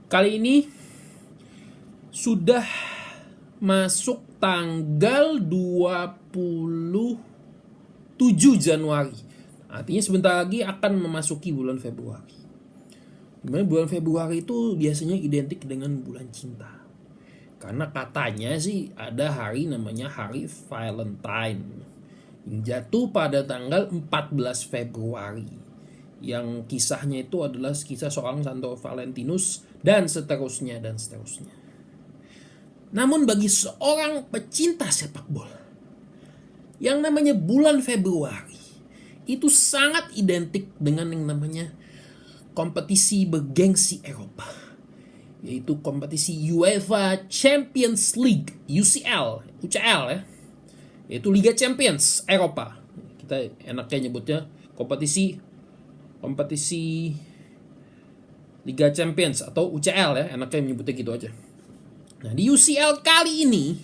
Kali ini sudah masuk tanggal 27 Januari. Artinya sebentar lagi akan memasuki bulan Februari. Dimana bulan Februari itu biasanya identik dengan bulan cinta. Karena katanya sih ada hari namanya hari Valentine yang jatuh pada tanggal 14 Februari. Yang kisahnya itu adalah kisah seorang Santo Valentinus dan seterusnya dan seterusnya. Namun bagi seorang pecinta sepak bola, yang namanya bulan Februari itu sangat identik dengan yang namanya kompetisi bergengsi Eropa, yaitu kompetisi UEFA Champions League, UCL ya, yaitu Liga Champions Eropa. Kita enaknya nyebutnya kompetisi Liga Champions atau UCL ya, enaknya menyebutnya gitu aja. Nah, di UCL kali ini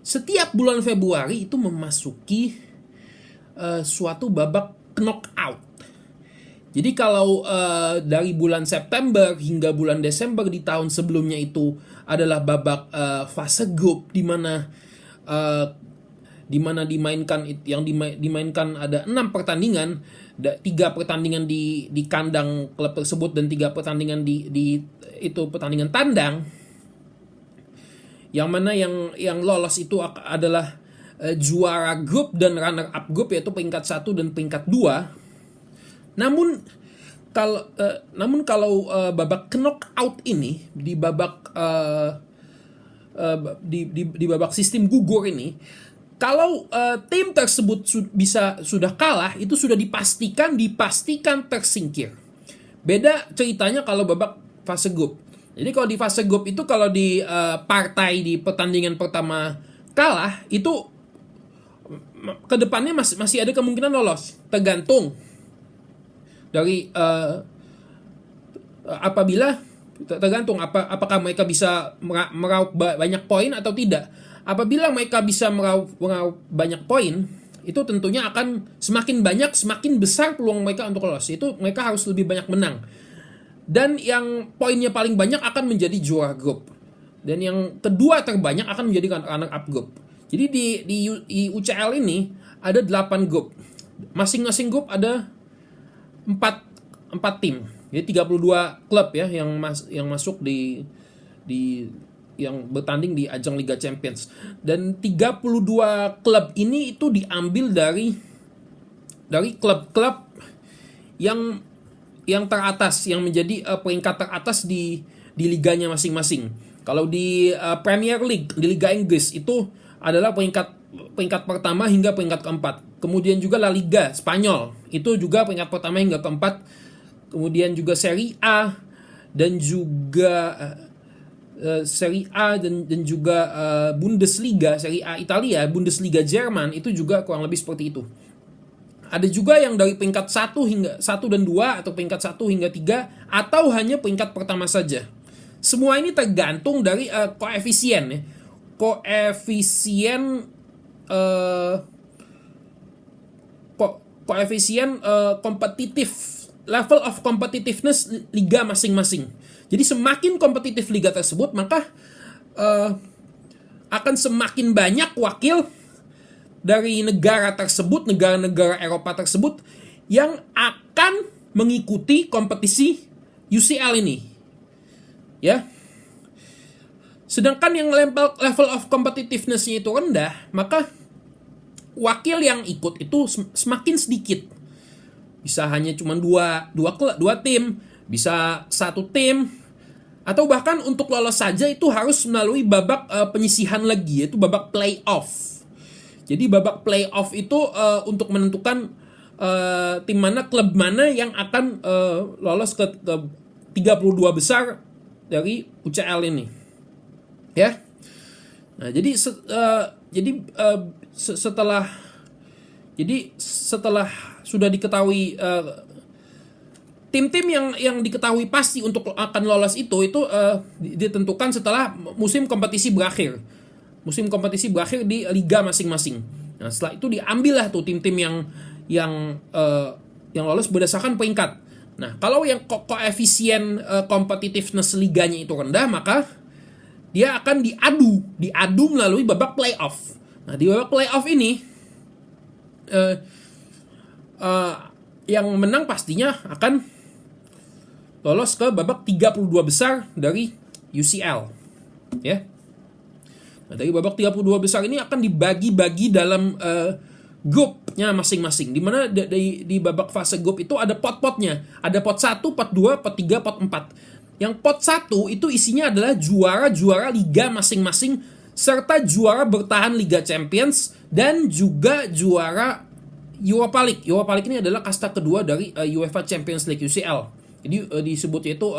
setiap bulan Februari itu memasuki suatu babak knockout. Jadi kalau dari bulan September hingga bulan Desember di tahun sebelumnya itu adalah babak fase grup di mana dimainkan ada 6 pertandingan, 3 pertandingan di kandang klub tersebut dan 3 pertandingan di pertandingan tandang. Yang mana yang lolos itu adalah juara grup dan runner up grup, yaitu peringkat 1 dan peringkat 2. Namun kalau babak knockout ini di babak sistem gugur ini, kalau tim tersebut sudah kalah, itu sudah dipastikan tersingkir. Beda ceritanya kalau babak fase grup. Jadi kalau di fase grup itu, kalau di partai di pertandingan pertama kalah, itu kedepannya masih ada kemungkinan lolos, tergantung dari apakah mereka bisa meraup banyak poin atau tidak. Apabila mereka bisa meraup banyak poin, itu tentunya akan semakin besar peluang mereka untuk lolos. Itu mereka harus lebih banyak menang. Dan yang poinnya paling banyak akan menjadi juara grup. Dan yang kedua terbanyak akan menjadi runner up grup. Jadi di UCL ini ada 8 grup. Masing-masing grup ada 4 tim. Jadi 32 klub ya yang masuk di yang bertanding di ajang Liga Champions. Dan 32 klub ini itu diambil dari klub-klub yang teratas, yang menjadi peringkat teratas di liganya masing-masing. Kalau di Premier League, di Liga Inggris itu adalah peringkat pertama hingga peringkat keempat. Kemudian juga La Liga Spanyol itu juga peringkat pertama hingga keempat. Kemudian juga Serie A dan juga Bundesliga, Serie A Italia, Bundesliga Jerman, itu juga kurang lebih seperti itu. Ada juga yang dari peringkat 1 dan 2 atau peringkat 1 hingga 3 atau hanya peringkat pertama saja. Semua ini tergantung dari koefisien ya. Koefisien kompetitif, level of competitiveness liga masing-masing. Jadi semakin kompetitif liga tersebut, maka akan semakin banyak wakil dari negara tersebut, negara-negara Eropa tersebut yang akan mengikuti kompetisi UCL ini. Ya. Sedangkan yang level of competitiveness-nya itu rendah, maka wakil yang ikut itu semakin sedikit. Bisa hanya cuma dua tim, bisa 1 tim, atau bahkan untuk lolos saja itu harus melalui babak penyisihan lagi, yaitu babak playoff. Jadi babak playoff itu untuk menentukan tim mana, klub mana yang akan lolos ke 32 besar dari UCL ini. Ya. Nah, setelah sudah diketahui tim-tim yang diketahui pasti untuk akan lolos itu ditentukan setelah musim kompetisi berakhir. Musim kompetisi berakhir di liga masing-masing. Nah, setelah itu diambillah tuh tim-tim yang lolos berdasarkan peringkat. Nah, kalau yang koefisien competitiveness liganya itu rendah, maka dia akan diadu melalui babak playoff. Nah, di babak playoff ini yang menang pastinya akan lolos ke babak 32 besar dari UCL, ya. Nah, dari babak 32 besar ini akan dibagi-bagi dalam grupnya masing-masing. Di mana di babak fase grup itu ada pot-potnya. Ada pot 1, pot 2, pot 3, pot 4. Yang pot 1 itu isinya adalah juara-juara liga masing-masing serta juara bertahan Liga Champions dan juga juara Europa League. Europa League ini adalah kasta kedua dari UEFA Champions League UCL. Jadi disebutnya itu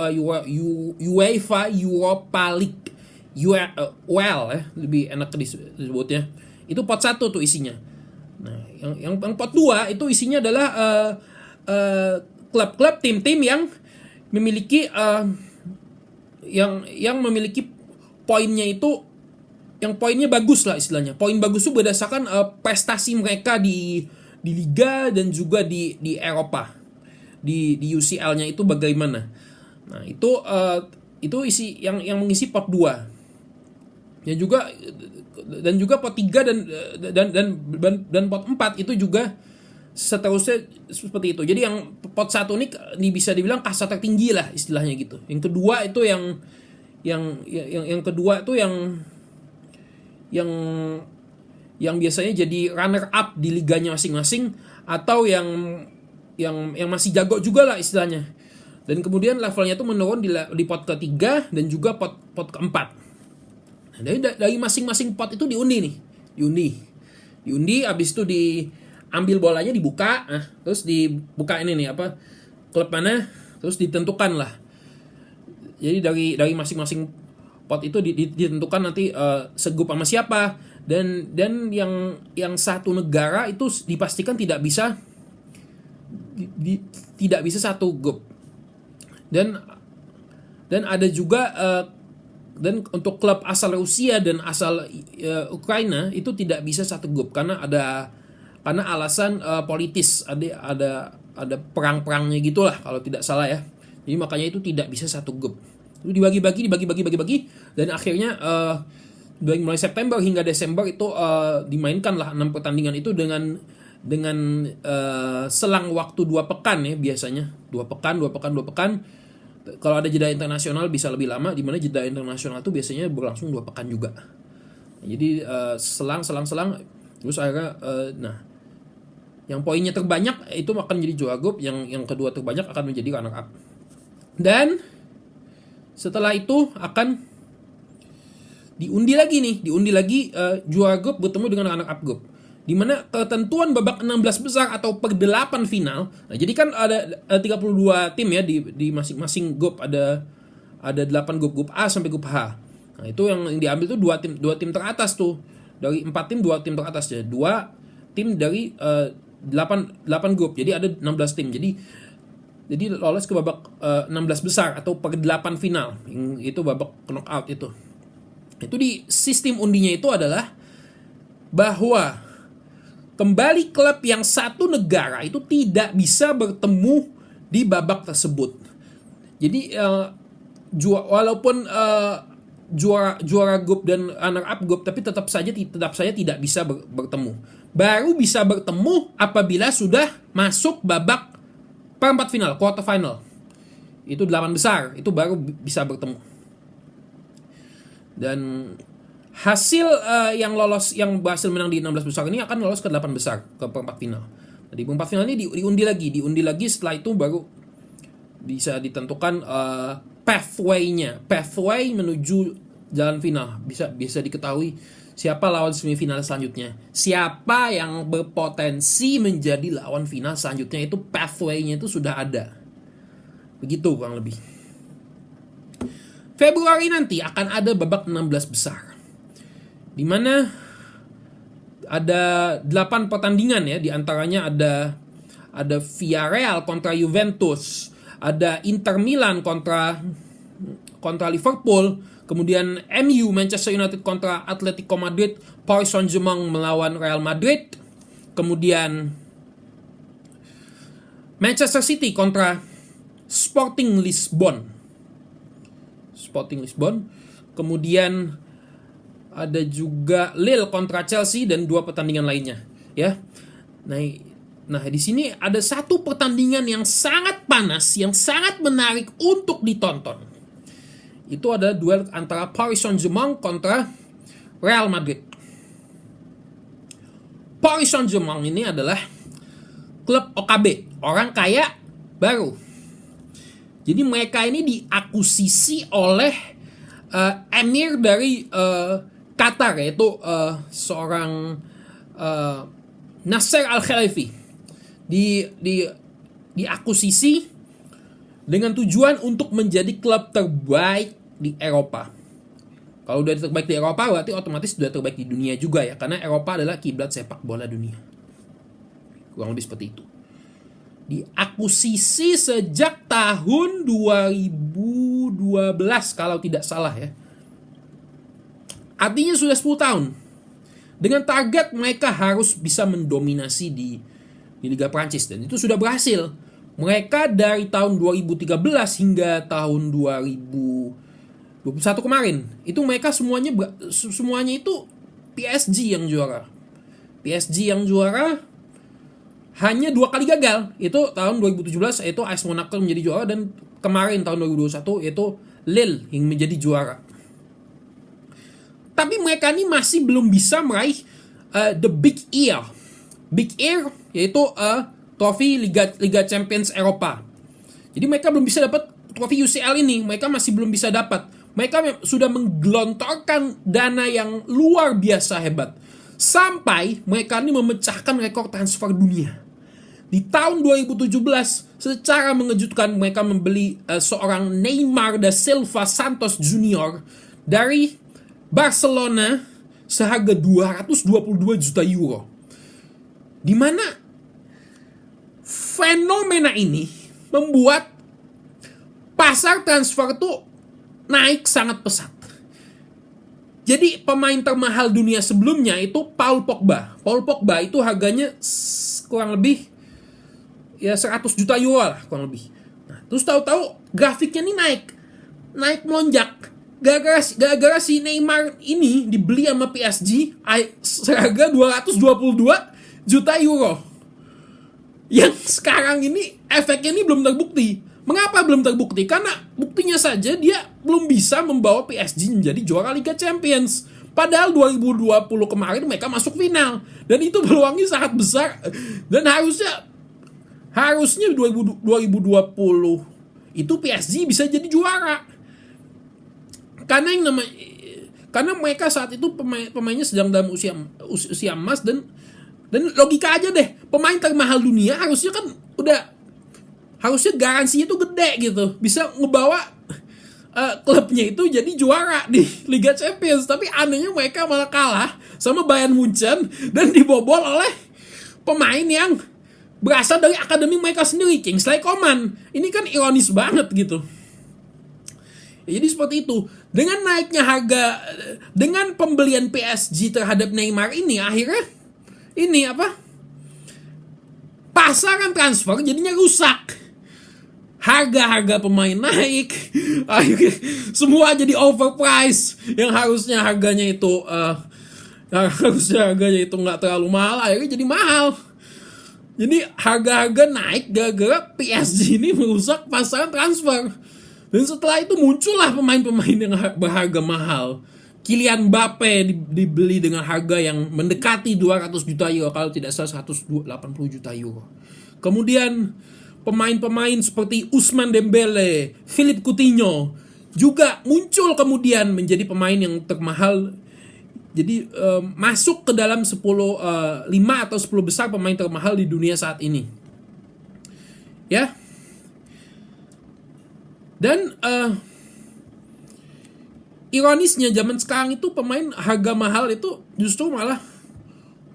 UEFA Europa League. Lebih enak disebutnya. Itu pot 1 tuh isinya. Nah, yang pot 2 itu isinya adalah klub-klub, tim-tim yang memiliki yang memiliki poinnya itu, yang poinnya bagus lah istilahnya. Poin bagus itu berdasarkan prestasi mereka di liga dan juga di Eropa. Di UCL-nya itu bagaimana. Nah, itu isi yang mengisi pot 2. Dan juga pot 3 dan pot 4 itu juga seterusnya seperti itu. Jadi yang pot 1 ini bisa dibilang kasta tertinggi lah istilahnya gitu. Yang kedua itu yang kedua itu yang biasanya jadi runner up di liganya masing-masing, atau yang masih jago juga lah istilahnya. Dan kemudian levelnya itu menurun di pot ketiga dan juga pot keempat. Nah, dari masing-masing pot itu diundi, habis itu diambil bolanya, dibuka, terus dibuka ini nih klub mana, terus ditentukan lah. Jadi dari masing-masing pot itu ditentukan nanti segrup sama siapa, dan yang satu negara itu dipastikan tidak bisa satu grup, dan ada juga dan untuk klub asal Rusia dan asal Ukraina itu tidak bisa satu grup karena alasan politis, ada perang-perangnya gitulah kalau tidak salah ya. Jadi makanya itu tidak bisa satu grup. Itu dibagi-bagi dan akhirnya dari mulai September hingga Desember itu dimainkan lah 6 pertandingan itu dengan selang waktu 2 pekan ya biasanya. 2 pekan. Kalau ada jeda internasional bisa lebih lama, di mana jeda internasional itu biasanya berlangsung 2 pekan juga. Jadi selang terus akhirnya yang poinnya terbanyak itu akan menjadi juara grup, yang kedua terbanyak akan menjadi runner up. Dan setelah itu akan diundi lagi juara grup bertemu dengan runner up grup. Di mana ketentuan babak 16 besar atau per 8 final. Nah, jadi kan ada 32 tim ya di masing-masing grup, ada 8 grup A sampai grup H. Nah, itu yang diambil tuh 2 tim teratas tuh. Dari 4 tim 2 tim teratas ya. 2 tim dari 8 grup. Jadi ada 16 tim. Jadi lolos ke babak 16 besar atau per 8 final. Itu babak knockout itu. Itu di sistem undinya itu adalah bahwa kembali klub yang satu negara itu tidak bisa bertemu di babak tersebut. Jadi walaupun juara grup dan runner up grup, tapi tetap saja tidak bisa bertemu. Baru bisa bertemu apabila sudah masuk babak perempat final, quarter final. Itu 8 besar, itu baru bisa bertemu. Dan hasil yang berhasil menang di 16 besar ini akan lolos ke 8 besar, ke perempat final. Di perempat final ini diundi lagi, setelah itu baru bisa ditentukan pathway menuju jalan final. Bisa diketahui siapa lawan semifinal selanjutnya, siapa yang berpotensi menjadi lawan final selanjutnya. Itu pathway-nya itu sudah ada. Begitu kurang lebih. Februari nanti akan ada babak 16 besar, di mana ada 8 pertandingan ya, di antaranya ada Villarreal kontra Juventus, ada Inter Milan kontra Liverpool, kemudian MU Manchester United kontra Atletico Madrid, Paris Saint-Germain melawan Real Madrid, kemudian Manchester City kontra Sporting Lisbon. Kemudian ada juga Lille kontra Chelsea dan 2 pertandingan lainnya, ya. Nah, di sini ada satu pertandingan yang sangat panas, yang sangat menarik untuk ditonton. Itu adalah duel antara Paris Saint-Germain kontra Real Madrid. Paris Saint-Germain ini adalah klub OKB, orang kaya baru. Jadi mereka ini diakuisisi oleh emir dari Qatar, yaitu seorang Nasser Al-Khelaifi. Diakuisisi dengan tujuan untuk menjadi klub terbaik di Eropa. Kalau udah terbaik di Eropa, berarti otomatis sudah terbaik di dunia juga ya, karena Eropa adalah kiblat sepak bola dunia. Kurang lebih seperti itu. Diakuisisi sejak tahun 2012 kalau tidak salah ya. Artinya sudah 10 tahun. Dengan target mereka harus bisa mendominasi di Liga Prancis, dan itu sudah berhasil. Mereka dari tahun 2013 hingga tahun 2021 kemarin, itu mereka semuanya itu PSG yang juara. PSG yang juara hanya 2 kali gagal. Itu tahun 2017 yaitu AS Monaco menjadi juara, dan kemarin tahun 2021 yaitu Lille yang menjadi juara. Tapi mereka ini masih belum bisa meraih the Big Ear. Big Ear yaitu trofi Liga Champions Eropa. Jadi mereka belum bisa dapat trofi UCL ini. Mereka masih belum bisa dapat. Mereka sudah menggelontorkan dana yang luar biasa hebat. Sampai mereka ini memecahkan rekor transfer dunia. Di tahun 2017, secara mengejutkan mereka membeli seorang Neymar da Silva Santos Junior dari Barcelona seharga 222 juta euro. Di mana fenomena ini membuat pasar transfer itu naik sangat pesat. Jadi pemain termahal dunia sebelumnya itu Paul Pogba. Paul Pogba itu harganya kurang lebih ya 100 juta euro lah kurang lebih. Nah, terus tahu-tahu grafiknya ini naik melonjak. Gara-gara si Neymar ini dibeli sama PSG seharga 222 juta euro. Yang sekarang ini efeknya ini belum terbukti. Mengapa belum terbukti? Karena buktinya saja dia belum bisa membawa PSG menjadi juara Liga Champions. Padahal 2020 kemarin mereka masuk final. Dan itu peluangnya sangat besar. Dan harusnya 2020 itu PSG bisa jadi juara. Karena mereka saat itu pemainnya sedang dalam usia emas, dan logika aja deh, pemain termahal dunia harusnya garansinya itu gede gitu, bisa ngebawa klubnya itu jadi juara di Liga Champions. Tapi anehnya mereka malah kalah sama Bayern Munchen dan dibobol oleh pemain yang berasal dari akademi mereka sendiri, Kingsley Coman. Ini kan ironis banget gitu. Jadi seperti itu. Dengan naiknya harga, dengan pembelian PSG terhadap Neymar ini, akhirnya pasaran transfer jadinya rusak. Harga-harga pemain naik, akhirnya semua jadi overpriced. Yang harusnya harganya itu nggak terlalu mahal, akhirnya jadi mahal. Jadi harga-harga naik gara-gara PSG ini merusak pasaran transfer. Dan setelah itu muncullah pemain-pemain yang berharga mahal. Kylian Mbappe dibeli dengan harga yang mendekati 200 juta euro, kalau tidak salah 180 juta euro. Kemudian pemain-pemain seperti Ousmane Dembele, Philippe Coutinho juga muncul kemudian menjadi pemain yang termahal. Jadi masuk ke dalam 5 atau 10 besar pemain termahal di dunia saat ini. Ya. Dan ironisnya zaman sekarang itu pemain harga mahal itu justru malah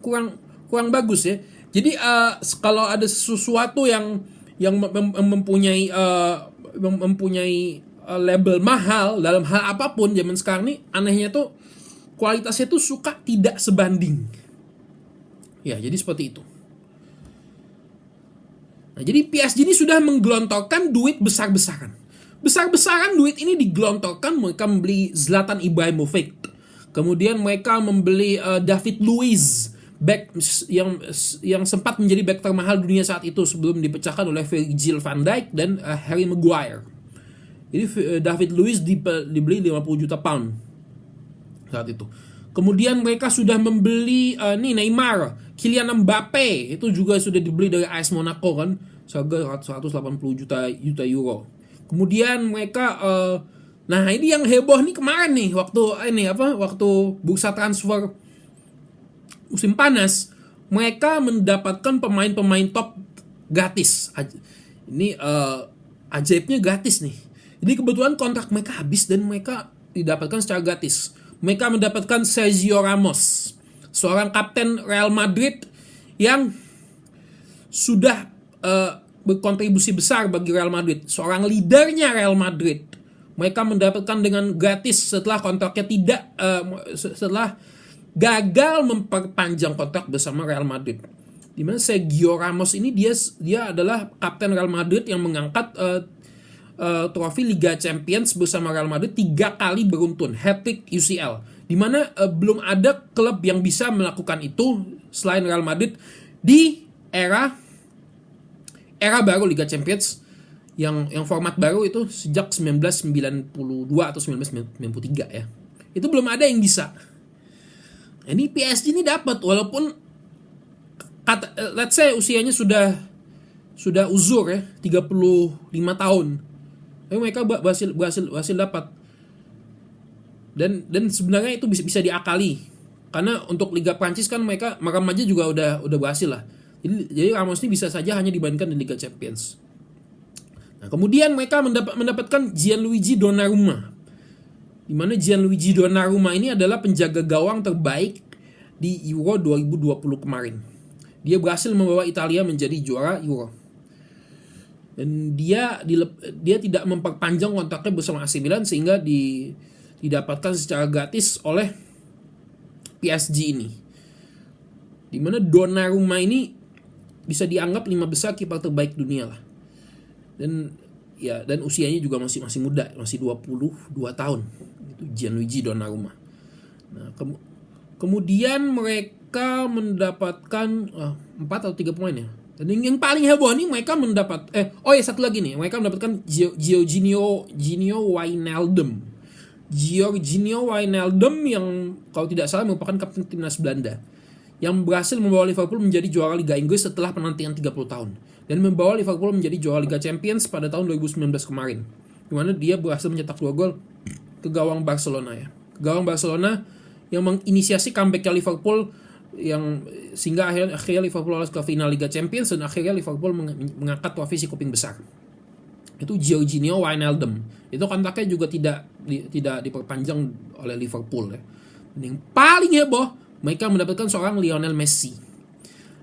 kurang bagus ya. Jadi kalau ada sesuatu yang mempunyai label mahal dalam hal apapun zaman sekarang nih, anehnya tuh kualitasnya tuh suka tidak sebanding. Ya, jadi seperti itu. Nah, Nah, jadi PSG ini sudah menggelontorkan duit besar-besaran. Besar-besaran duit ini digelontorkan, mereka membeli Zlatan Ibrahimovic. Kemudian mereka membeli David Luiz, back yang sempat menjadi back termahal dunia saat itu sebelum dipecahkan oleh Virgil van Dijk dan Harry Maguire. Jadi David Luiz dibeli 50 juta pound saat itu. Kemudian mereka sudah membeli Neymar, Kylian Mbappe itu juga sudah dibeli dari AS Monaco kan, seharga 180 juta euro. Kemudian mereka nah ini yang heboh nih kemarin nih waktu bursa transfer musim panas, mereka mendapatkan pemain-pemain top gratis. Ini ajaibnya gratis nih. Jadi kebetulan kontrak mereka habis dan mereka didapatkan secara gratis. Mereka mendapatkan Sergio Ramos, seorang kapten Real Madrid yang sudah berkontribusi besar bagi Real Madrid, seorang leadernya Real Madrid. Mereka mendapatkan dengan gratis setelah kontraknya setelah gagal memperpanjang kontrak bersama Real Madrid. Di mana Sergio Ramos ini dia adalah kapten Real Madrid yang mengangkat trofi Liga Champions bersama Real Madrid 3 kali beruntun, hat-trick UCL. Di mana belum ada klub yang bisa melakukan itu selain Real Madrid di era baru Liga Champions yang format baru itu sejak 1992 atau 1993 ya. Itu belum ada yang bisa. Ini PSG ini dapat walaupun let's say usianya sudah uzur ya, 35 tahun. Tapi mereka berhasil dapat. Dan sebenarnya itu bisa diakali. Karena untuk Liga Prancis kan mereka remaja juga udah berhasil lah. Jadi Ramos ini bisa saja hanya dibandingkan di Liga Champions. Nah, kemudian mereka mendapatkan Gianluigi Donnarumma. Di mana Gianluigi Donnarumma ini adalah penjaga gawang terbaik di Euro 2020 kemarin. Dia berhasil membawa Italia menjadi juara Euro. Dan dia tidak memperpanjang kontraknya bersama AC Milan sehingga didapatkan secara gratis oleh PSG ini. Di mana Donnarumma ini bisa dianggap 5 besar kiper terbaik dunia lah. Dan usianya juga masih muda, masih 22 tahun. Itu Gianluigi Donnarumma. Nah, kemudian mereka mendapatkan 4 atau 3 pemain ya. Dan yang paling heboh nih mereka satu lagi nih, mereka mendapatkan Georginio Wijnaldum. Georginio Wijnaldum yang kalau tidak salah merupakan kapten timnas Belanda yang berhasil membawa Liverpool menjadi juara Liga Inggris setelah penantian 30 tahun dan membawa Liverpool menjadi juara Liga Champions pada tahun 2019 kemarin, di mana dia berhasil mencetak 2 gol ke gawang Barcelona ya. Gawang Barcelona yang menginisiasi comeback-nya Liverpool yang sehingga akhirnya Liverpool lolos ke final Liga Champions dan akhirnya Liverpool mengangkat trofi si kuping besar. Itu Georginio Wijnaldum. Itu kontraknya juga tidak diperpanjang oleh Liverpool ya. Dan yang paling heboh, mereka mendapatkan seorang Lionel Messi.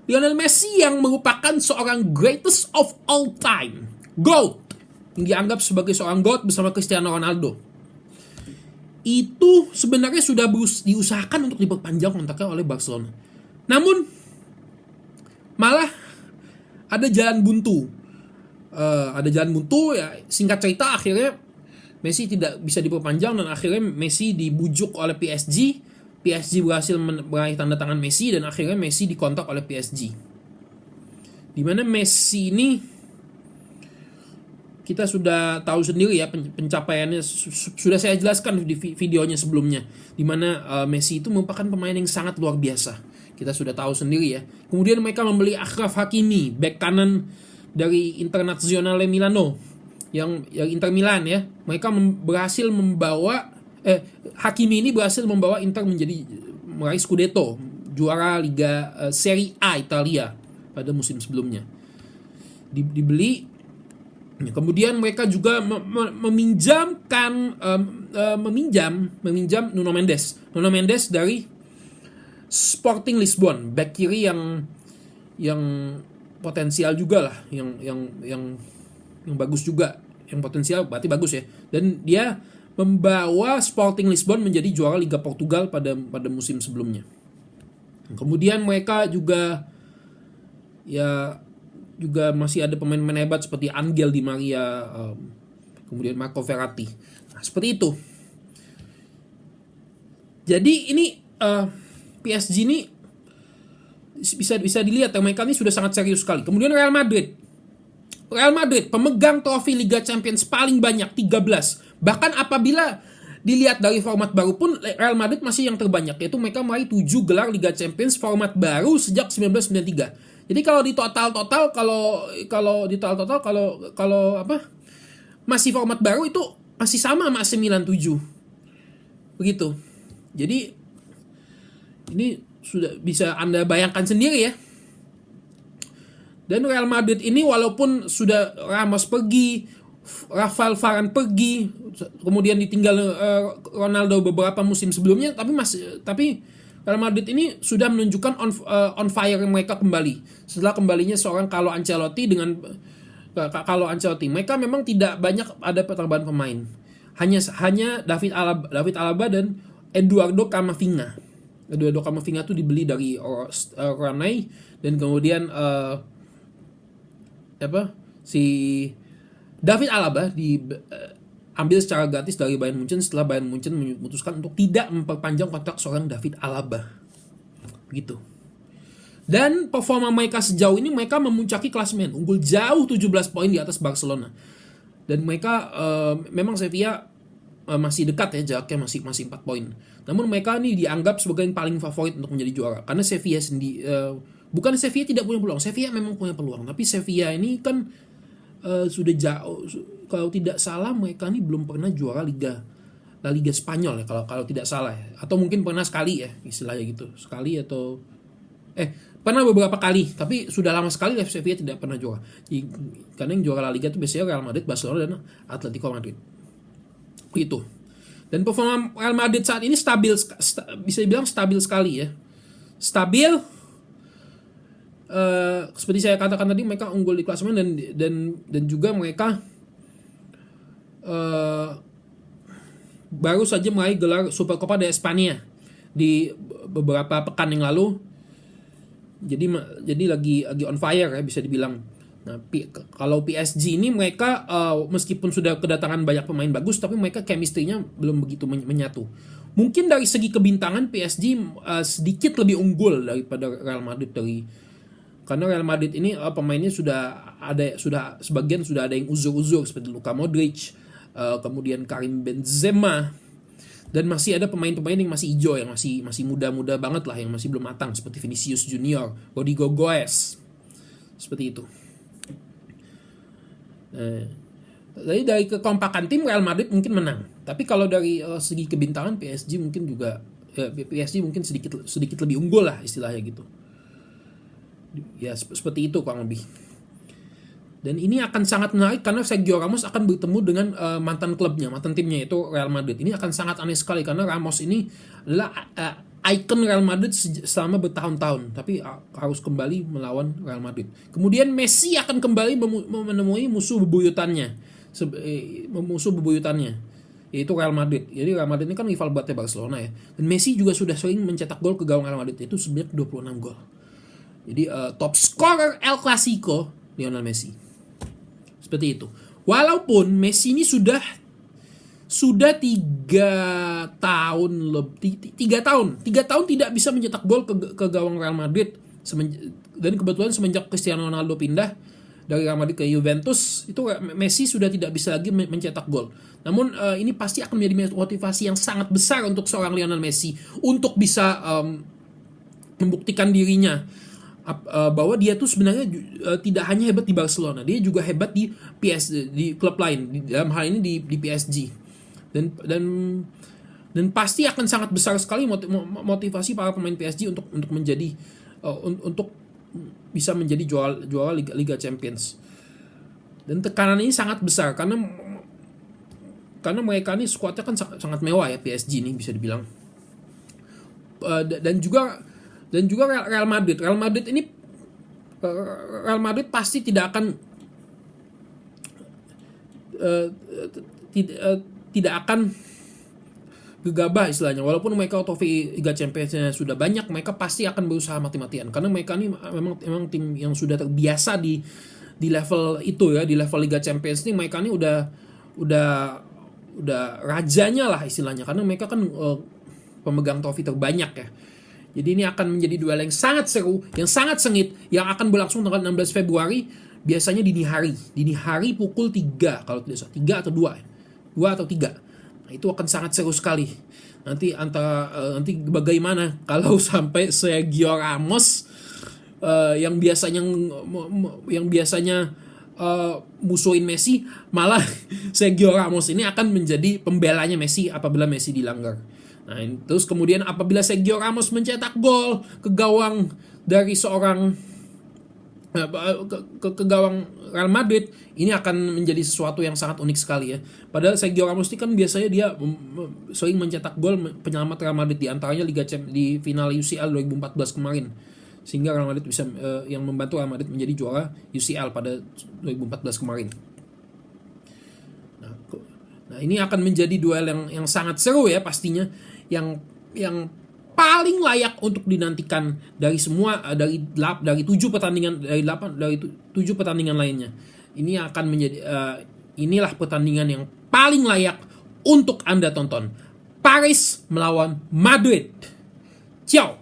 Lionel Messi yang merupakan seorang greatest of all time, GOAT, yang dianggap sebagai seorang GOAT bersama Cristiano Ronaldo. Itu sebenarnya sudah diusahakan untuk diperpanjang kontraknya oleh Barcelona. Namun malah ada jalan buntu. Ya, singkat cerita akhirnya Messi tidak bisa diperpanjang dan akhirnya Messi dibujuk oleh PSG. PSG berhasil meraih tanda tangan Messi dan akhirnya Messi dikontrak oleh PSG. Di mana Messi ini kita sudah tahu sendiri ya pencapaiannya, sudah saya jelaskan di videonya sebelumnya, di mana Messi itu merupakan pemain yang sangat luar biasa. Kita sudah tahu sendiri ya. Kemudian mereka membeli Achraf Hakimi, bek kanan dari Internazionale Milano, yang Inter Milan ya. Mereka berhasil membawa Hakimi ini berhasil membawa Inter meraih Scudetto, juara Liga Serie A Italia pada musim sebelumnya. Dibeli. Kemudian mereka juga meminjam Nuno Mendes dari Sporting Lisbon, bek kiri yang potensial juga lah, yang bagus juga, yang potensial berarti bagus ya. Dan dia membawa Sporting Lisbon menjadi juara Liga Portugal pada musim sebelumnya. Kemudian mereka juga ya juga masih ada pemain-pemain hebat seperti Angel Di Maria, kemudian Marco Verratti. Nah, seperti itu. Jadi ini PSG ini bisa dilihat ya, mereka ini sudah sangat serius sekali. Kemudian Real Madrid pemegang trofi Liga Champions paling banyak 13. Bahkan apabila dilihat dari format baru pun Real Madrid masih yang terbanyak, yaitu mereka meraih 7 gelar Liga Champions format baru sejak 1993. Jadi kalau di total masih format baru itu masih sama AC Milan 7. Begitu. Jadi ini sudah bisa Anda bayangkan sendiri ya. Dan Real Madrid ini walaupun sudah Ramos pergi, Rafael Varane pergi, kemudian ditinggal Ronaldo beberapa musim sebelumnya, tapi Real Madrid ini sudah menunjukkan on fire mereka kembali setelah kembalinya seorang Carlo Ancelotti. Mereka memang tidak banyak ada pertambahan pemain, hanya David Alaba dan Eduardo Camavinga itu dibeli dari Rennes, dan kemudian si David Alaba diambil secara gratis dari Bayern Munchen setelah Bayern Munchen memutuskan untuk tidak memperpanjang kontrak seorang David Alaba. Begitu. Dan performa mereka sejauh ini, mereka memuncaki klasemen, unggul jauh 17 poin di atas Barcelona. Dan mereka memang Sevilla masih dekat ya, jaraknya masih 4 poin. Namun mereka ini dianggap sebagai yang paling favorit untuk menjadi juara. Karena Sevilla sendiri, bukan Sevilla tidak punya peluang, Sevilla memang punya peluang. Tapi Sevilla ini kan sudah jauh, kalau tidak salah mereka ini belum pernah juara La Liga Spanyol ya, kalau tidak salah ya. Atau mungkin pernah sekali ya, istilahnya gitu. Sekali atau pernah beberapa kali, tapi sudah lama sekali Sevilla tidak pernah juara. Karena yang juara La Liga itu biasanya Real Madrid, Barcelona, dan Atletico Madrid. Gitu. Dan performa Real Madrid saat ini bisa dibilang stabil sekali ya. Stabil. Seperti saya katakan tadi, mereka unggul di klasemen dan juga mereka baru saja meraih gelar Supercopa de España di beberapa pekan yang lalu. Jadi lagi on fire ya, bisa dibilang. Nah, kalau PSG ini mereka meskipun sudah kedatangan banyak pemain bagus, tapi mereka chemistry-nya belum begitu menyatu. Mungkin dari segi kebintangan PSG sedikit lebih unggul daripada Real Madrid karena Real Madrid ini pemainnya sudah sebagian sudah ada yang uzur-uzur seperti Luka Modric, kemudian Karim Benzema, dan masih ada pemain-pemain yang masih hijau, yang masih muda-muda banget lah, yang masih belum matang seperti Vinicius Junior, Rodrigo Goes, seperti itu. Jadi dari kekompakan tim Real Madrid mungkin menang, tapi kalau dari segi kebintangan PSG mungkin juga PSG mungkin sedikit lebih unggul lah istilahnya gitu. Ya seperti itu kurang lebih. Dan ini akan sangat menarik karena Sergio Ramos akan bertemu dengan mantan timnya itu Real Madrid. Ini akan sangat aneh sekali karena Ramos ini adalah ikon Real Madrid selama bertahun-tahun, tapi harus kembali melawan Real Madrid. Kemudian Messi akan kembali menemui musuh bebuyutannya, yaitu Real Madrid. Jadi Real Madrid ini kan rival beratnya Barcelona ya. Dan Messi juga sudah sering mencetak gol ke gawang Real Madrid, itu sebanyak 26 gol. Jadi top scorer El Clasico Lionel Messi. Seperti itu. Walaupun Messi ini sudah 3 tahun tidak bisa mencetak gol ke gawang Real Madrid, dan kebetulan semenjak Cristiano Ronaldo pindah dari Real Madrid ke Juventus, itu Messi sudah tidak bisa lagi mencetak gol. Namun ini pasti akan menjadi motivasi yang sangat besar untuk seorang Lionel Messi untuk bisa membuktikan dirinya bahwa dia tuh sebenarnya tidak hanya hebat di Barcelona, dia juga hebat di klub lain, dalam hal ini di PSG. Dan pasti akan sangat besar sekali motivasi para pemain PSG untuk menjadi untuk bisa menjadi juara Liga Champions. Dan tekanan ini sangat besar karena mereka ini skuadnya kan sangat mewah ya, PSG ini bisa dibilang. Dan juga Real Madrid pasti tidak akan gegabah istilahnya. Walaupun mereka trofi Liga Champions-nya sudah banyak, mereka pasti akan berusaha mati-matian karena mereka ini memang tim yang sudah terbiasa di level itu ya, di level Liga Champions ini mereka ini udah rajanya lah istilahnya, karena mereka kan pemegang trofi terbanyak ya. Jadi ini akan menjadi duel yang sangat seru, yang sangat sengit, yang akan berlangsung tanggal 16 Februari, biasanya dini hari pukul 3 kalau tidak salah, 3 atau 2 ya. 2 atau 3. Nah, itu akan sangat seru sekali. Nanti nanti bagaimana kalau sampai Sergio Ramos yang biasanya musuhin Messi, malah Sergio Ramos ini akan menjadi pembelanya Messi apabila Messi dilanggar. Nah, terus kemudian apabila Sergio Ramos mencetak gol ke gawang dari seorang ke gawang Real Madrid, ini akan menjadi sesuatu yang sangat unik sekali ya. Padahal Sergio Ramos ini kan biasanya dia sering mencetak gol penyelamat Real Madrid, di antaranya di final UCL 2014 kemarin. Sehingga Real Madrid bisa yang membantu Real Madrid menjadi juara UCL pada 2014 kemarin. Nah, ini akan menjadi duel yang sangat seru ya pastinya, yang paling layak untuk dinantikan dari semua dari 7 pertandingan dari 7 pertandingan lainnya. Ini akan menjadi inilah pertandingan yang paling layak untuk Anda tonton. Paris melawan Madrid. Ciao.